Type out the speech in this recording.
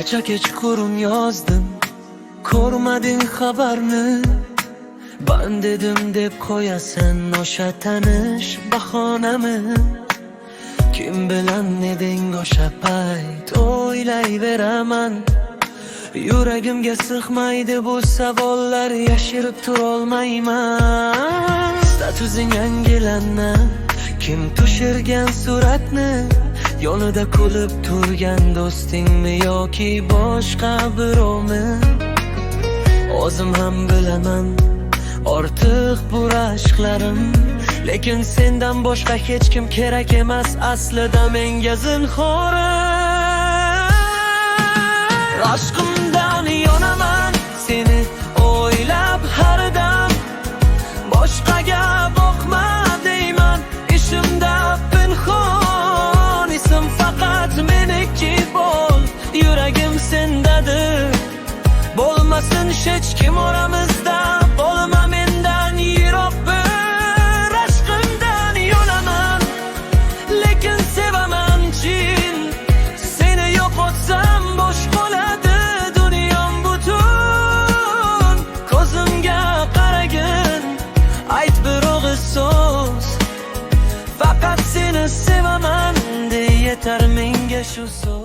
Kecha kechqurun yozdim, ko'rmading xabarni. Ben dedim deb qo'yasan o'sha tanish bahonami? Kim bilan eding o'sha payt o'ylayveraman. Yuragimga sig'maydi bu savollar, yashirib turolmayman. Statusing yangilanma, kim tushirgan suratni? Yonida kulib turgan do'stingmi yoki boshqa birovmi? O'zim ham bilaman ortiq bu rashqlarim, lekin sendan boshqa hech kim kerak emas aslida menga zinhorim. Aşkımdan yonaman, seni o'ylab har dam. Boshqaga boqma deyman, ishimda pinhon. Isim faqat meniki bo'l, yuragim sendadir. Bo'lmasin hech kim oramizda, bo'lma mendan yiroq bir. Aşkımdan yonaman, lekin sevaman chin. Seni yo'qotsam bosh qoladi dunyom butun. Ko'zimga qaragin, ayt bir og'iz so'z. Faqat seni sevaman de yetar menga shu so'z.